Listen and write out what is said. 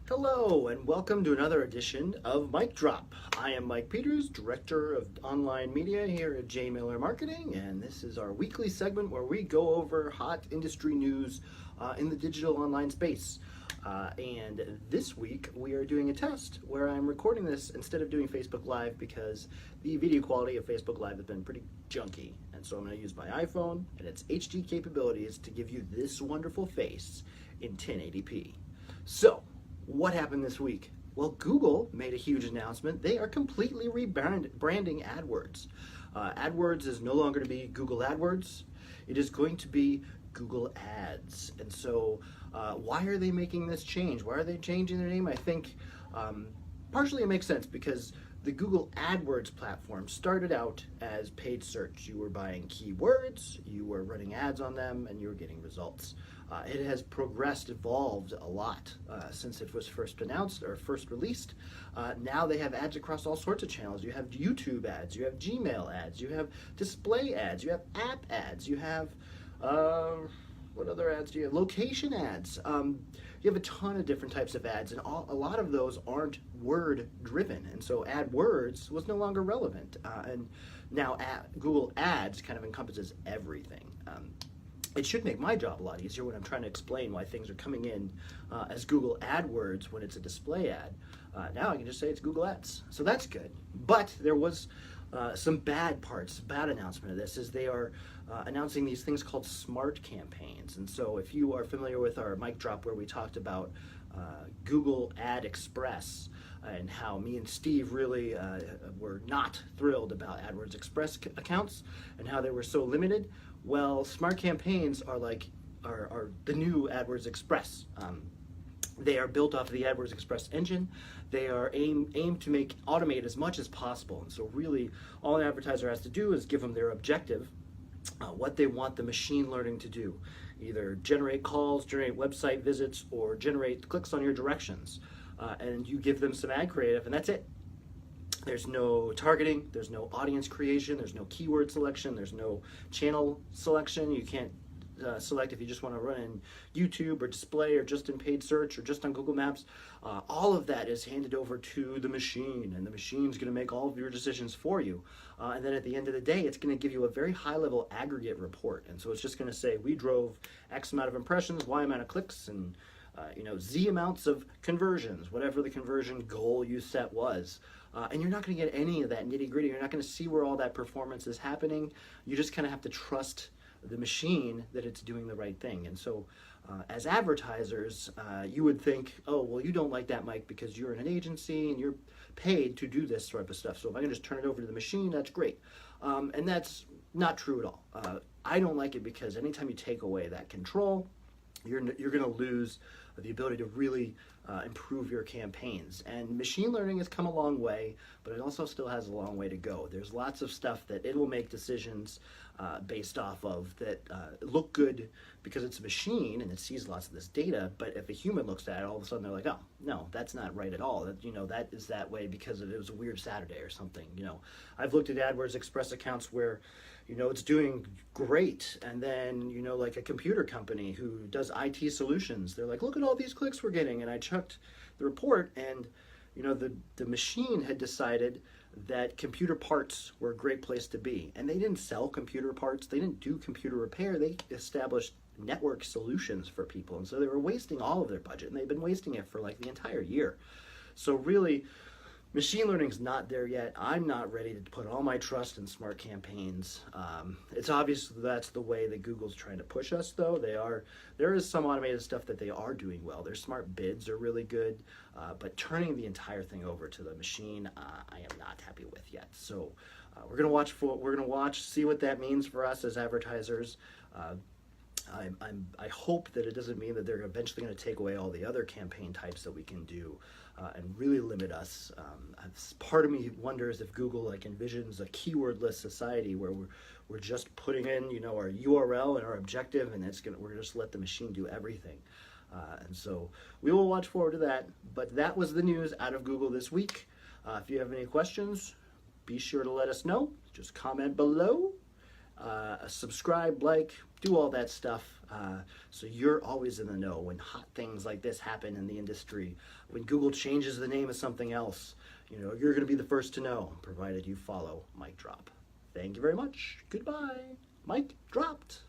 Hello, and welcome to another edition of Mic Drop. I am Mike Peters, Director of Online Media here at J. Miller Marketing, and this is our weekly segment where we go over hot industry news in the digital online space. And this week we are doing a test where I'm recording this instead of doing Facebook Live because the video quality of Facebook Live has been pretty junky. And so I'm going to use my iPhone and its HD capabilities to give you this wonderful face in 1080p. So, what happened this week? Well, Google made a huge announcement. They are completely rebranding AdWords. AdWords is no longer to be Google AdWords. It is going to be Google Ads. And so why are they making this change? Why are they changing their name? I think partially it makes sense because the Google AdWords platform started out as paid search. You were buying keywords, you were running ads on them, and you were getting results. It has progressed, evolved a lot since it was first announced or first released. Now they have ads across all sorts of channels. You have YouTube ads, you have Gmail ads, you have display ads, you have app ads, you have, what other ads do you have? Location ads. You have a ton of different types of ads, and a lot of those aren't word driven, and so AdWords was no longer relevant. And now Google Ads kind of encompasses everything. It should make my job a lot easier when I'm trying to explain why things are coming in as Google AdWords when it's a display ad. Now I can just say it's Google Ads. So that's good. But there was some bad announcement of this is they are announcing these things called smart campaigns. And so if you are familiar with our mic drop where we talked about Google Ad Express and how me and Steve really were not thrilled about AdWords Express accounts and how they were so limited, well, smart campaigns are the new AdWords Express. They are built off of the AdWords Express engine. They are aimed to automate as much as possible. And so really all an advertiser has to do is give them their objective, what they want the machine learning to do. Either generate calls, generate website visits, or generate clicks on your directions. And you give them some ad creative, and that's it. There's no targeting, there's no audience creation, there's no keyword selection, there's no channel selection. You can't select if you just want to run in YouTube or display or just in paid search or just on Google Maps. All of that is handed over to the machine, and the machine's going to make all of your decisions for you. And then at the end of the day, it's going to give you a very high-level aggregate report. And so it's just going to say, we drove X amount of impressions, Y amount of clicks, and Z amounts of conversions, whatever the conversion goal you set was. And you're not going to get any of that nitty gritty. You're not going to see where all that performance is happening. You just kind of have to trust the machine that it's doing the right thing. And so as advertisers, you would think, oh, well, you don't like that, Mike, because you're in an agency and you're paid to do this sort of stuff. So if I can just turn it over to the machine, that's great. And that's not true at all. I don't like it because anytime you take away that control, you're going to lose the ability to really improve your campaigns. And machine learning has come a long way, but it also still has a long way to go. There's lots of stuff that it will make decisions based off of that look good because it's a machine and it sees lots of this data, but if a human looks at it, all of a sudden they're like, oh, no, that's not right at all. That is that way because it was a weird Saturday or something. I've looked at AdWords Express accounts where it's doing great, and then like a computer company who does IT solutions, they're like, look at all these clicks we're getting, and I checked the report, and the machine had decided that computer parts were a great place to be, and they didn't sell computer parts, they didn't do computer repair, they established network solutions for people, and so they were wasting all of their budget, and they've been wasting it for like the entire year. So really, machine learning's not there yet. I'm not ready to put all my trust in smart campaigns. It's obvious that's the way that Google's trying to push us, though. There is some automated stuff that they are doing well. Their smart bids are really good, but turning the entire thing over to the machine, I am not happy with yet. So we're gonna watch, see what that means for us as advertisers. I hope that it doesn't mean that they're eventually going to take away all the other campaign types that we can do and really limit us. Part of me wonders if Google envisions a keywordless society where we're just putting in our URL and our objective, and we're going to just let the machine do everything. And so we will watch forward to that. But that was the news out of Google this week. If you have any questions, be sure to let us know. Just comment below. subscribe, like, do all that stuff, so you're always in the know when hot things like this happen in the industry. When Google changes the name of something else, you're going to be the first to know, provided you follow Mic Drop. Thank you very much. Goodbye. Mic dropped.